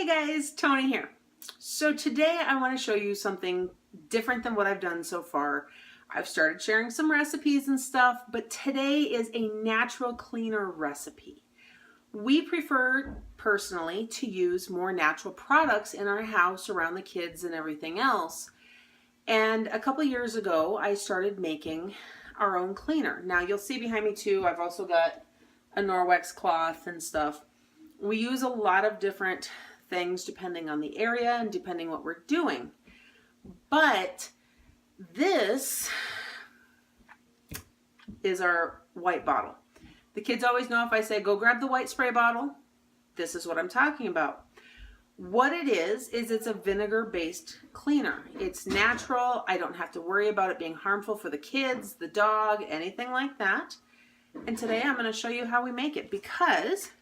Hey guys, Tony here. So today I want to show you something different than what I've done so far. I've started sharing some recipes and stuff, but today is a natural cleaner recipe. We prefer personally to use more natural products in our house around the kids and everything else. And a couple years ago, I started making our own cleaner. Now you'll see behind me too, I've also got a Norwex cloth and stuff. We use a lot of different things depending on the area and depending what we're doing. But this is our white bottle. The kids always know if I say, go grab the white spray bottle, this is what I'm talking about. What it is it's a vinegar-based cleaner. It's natural. I don't have to worry about it being harmful for the kids, the dog, anything like that. And today I'm going to show you how we make it because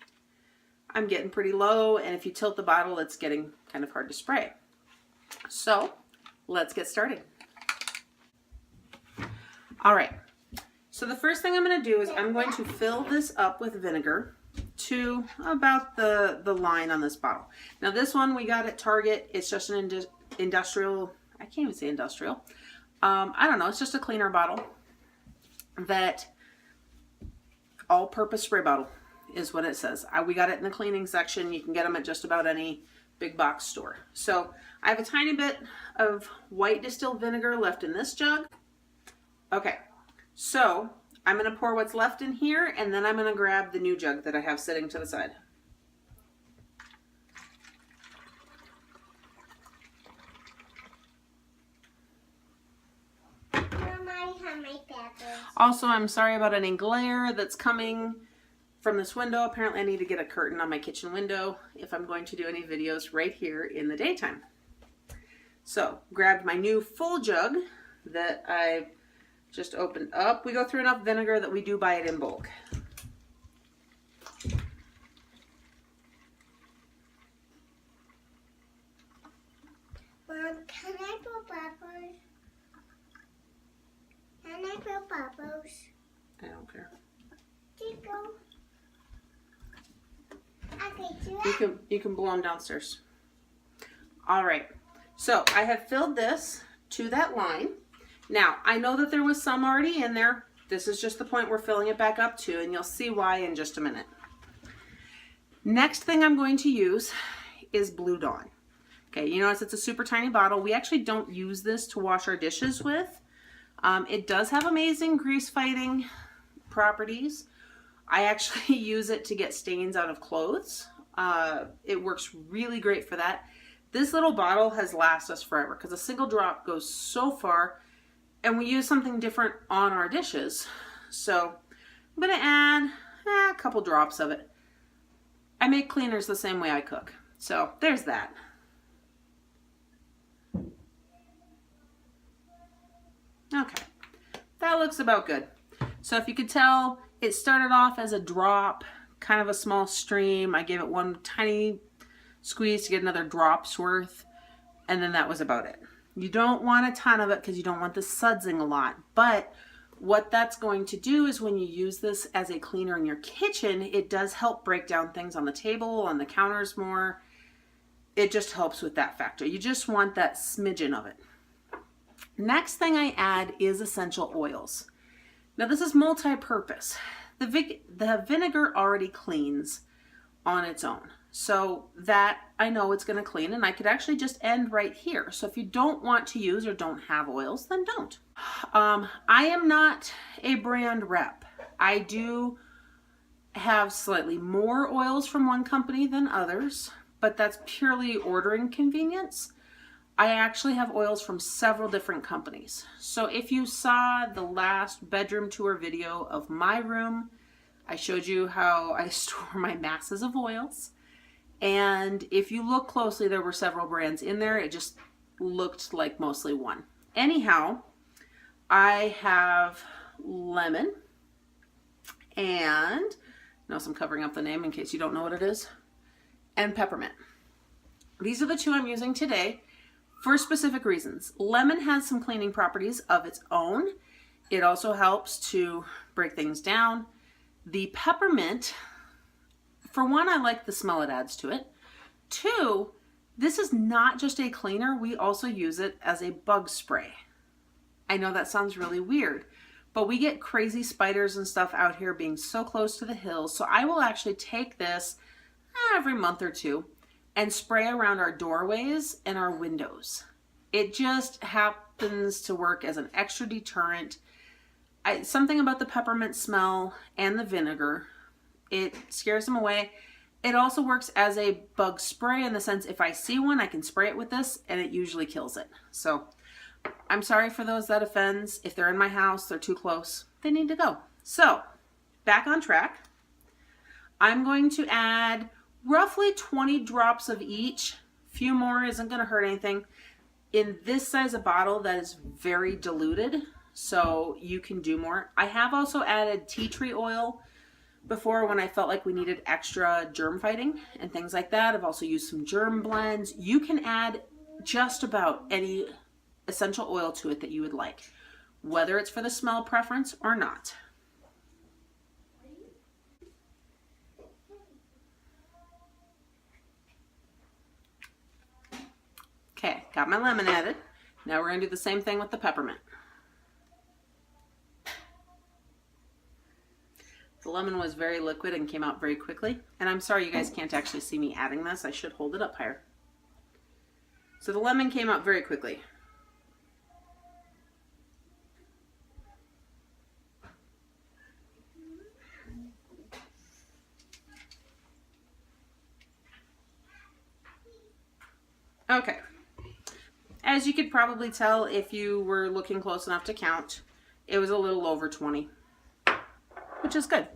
I'm getting pretty low, and if you tilt the bottle, it's getting kind of hard to spray. So let's get started. All right. So the first thing I'm going to do is I'm going to fill this up with vinegar to about the line on this bottle. Now this one we got at Target. It's just an industrial, I can't even say industrial. I don't know. It's just a cleaner bottle that all-purpose spray bottle is what it says. We got it in the cleaning section. You can get them at just about any big box store. So I have a tiny bit of white distilled vinegar left in this jug. Okay, so I'm going to pour what's left in here, and then I'm going to grab the new jug that I have sitting to the side. Also, I'm sorry about any glare that's coming from this window. Apparently I need to get a curtain on my kitchen window if I'm going to do any videos right here in the daytime. So, grabbed my new full jug that I just opened up. We go through enough vinegar that we do buy it in bulk. Mom, can I put bubbles? Can I put bubbles? I don't care. Tickle. Okay, You can blow them downstairs. All right. So I have filled this to that line. Now I know that there was some already in there. This is just the point we're filling it back up to, and you'll see why in just a minute. Next thing I'm going to use is Blue Dawn. Okay, you notice it's a super tiny bottle. We actually don't use this to wash our dishes with. It does have amazing grease fighting properties. I actually use it to get stains out of clothes. It works really great for that. This little bottle has lasted us forever because a single drop goes so far, and we use something different on our dishes. So I'm going to add a couple drops of it. I make cleaners the same way I cook. So there's that. Okay, that looks about good. So if you could tell, it started off as a drop, kind of a small stream. I gave it one tiny squeeze to get another drop's worth, and then that was about it. You don't want a ton of it because you don't want the sudsing a lot, but what that's going to do is when you use this as a cleaner in your kitchen, it does help break down things on the table, on the counters more. It just helps with that factor. You just want that smidgen of it. Next thing I add is essential oils. Now this is multi-purpose. The vinegar already cleans on its own. So that I know it's going to clean, and I could actually just end right here. So if you don't want to use or don't have oils, then don't. I am not a brand rep. I do have slightly more oils from one company than others, but that's purely ordering convenience. I actually have oils from several different companies. So if you saw the last bedroom tour video of my room, I showed you how I store my masses of oils. And if you look closely, there were several brands in there. It just looked like mostly one. Anyhow, I have lemon and, notice I'm covering up the name in case you don't know what it is, and peppermint. These are the two I'm using today for specific reasons. Lemon has some cleaning properties of its own. It also helps to break things down. The peppermint, for one, I like the smell it adds to it. Two, this is not just a cleaner, we also use it as a bug spray. I know that sounds really weird, but we get crazy spiders and stuff out here being so close to the hills. So I will actually take this every month or two and spray around our doorways and our windows. It just happens to work as an extra deterrent. Something about the peppermint smell and the vinegar, it scares them away. It also works as a bug spray in the sense if I see one, I can spray it with this and it usually kills it. So I'm sorry for those that offends. If they're in my house, they're too close, they need to go. So back on track. I'm going to add roughly 20 drops of each. Few more isn't going to hurt anything. In this size of bottle, that is very diluted, so you can do more. I have also added tea tree oil before when I felt like we needed extra germ fighting and things like that. I've also used some germ blends. You can add just about any essential oil to it that you would like, whether it's for the smell preference or not. Okay, got my lemon added. Now we're going to do the same thing with the peppermint. The lemon was very liquid and came out very quickly. And I'm sorry you guys can't actually see me adding this. I should hold it up higher. So the lemon came out very quickly. Okay. As you could probably tell if you were looking close enough to count, it was a little over 20, which is good.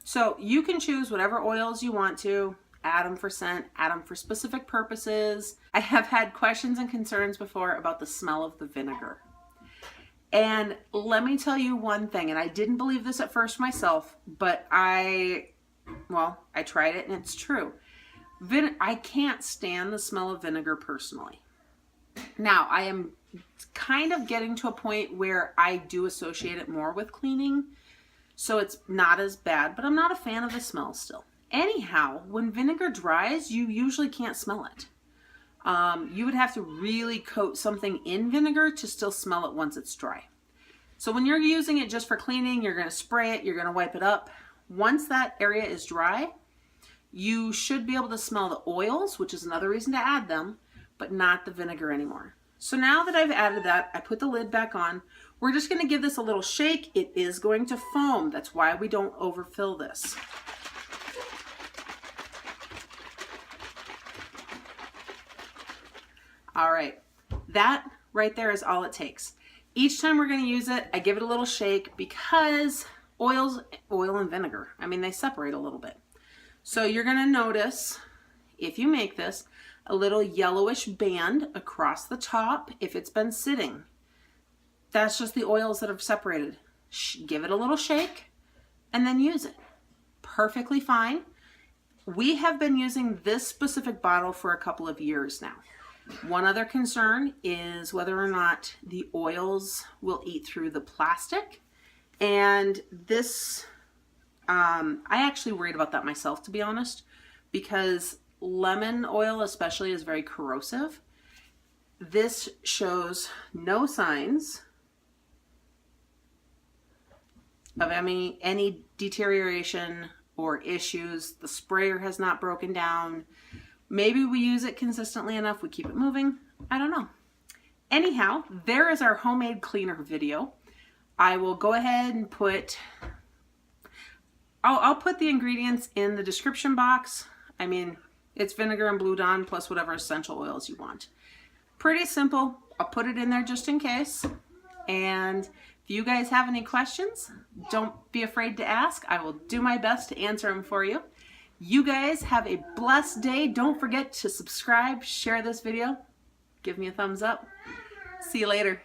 So you can choose whatever oils you want to, add them for scent, add them for specific purposes. I have had questions and concerns before about the smell of the vinegar. And let me tell you one thing, and I didn't believe this at first myself, but I tried it and it's true. I can't stand the smell of vinegar personally. Now, I am kind of getting to a point where I do associate it more with cleaning, so it's not as bad, but I'm not a fan of the smell still. Anyhow, when vinegar dries, you usually can't smell it. You would have to really coat something in vinegar to still smell it once it's dry. So when you're using it just for cleaning, you're going to spray it, you're going to wipe it up. Once that area is dry, you should be able to smell the oils, which is another reason to add them, but not the vinegar anymore. So now that I've added that, I put the lid back on. We're just going to give this a little shake. It is going to foam. That's why we don't overfill this. All right, that right there is all it takes. Each time we're going to use it, I give it a little shake because oil and vinegar, I mean, they separate a little bit. So you're going to notice, if you make this, a little yellowish band across the top if it's been sitting. That's just the oils that have separated. Give it a little shake and then use it. Perfectly fine. We have been using this specific bottle for a couple of years now. One other concern is whether or not the oils will eat through the plastic. And this, I actually worried about that myself, to be honest, because lemon oil especially is very corrosive. This shows no signs of any deterioration or issues. The sprayer has not broken down. Maybe we use it consistently enough, we keep it moving. I don't know. Anyhow, there is our homemade cleaner video. I will go ahead and put, I'll put the ingredients in the description box. I mean, it's vinegar and Blue Dawn plus whatever essential oils you want. Pretty simple. I'll put it in there just in case. And if you guys have any questions, don't be afraid to ask. I will do my best to answer them for you. You guys have a blessed day. Don't forget to subscribe, share this video, give me a thumbs up. See you later.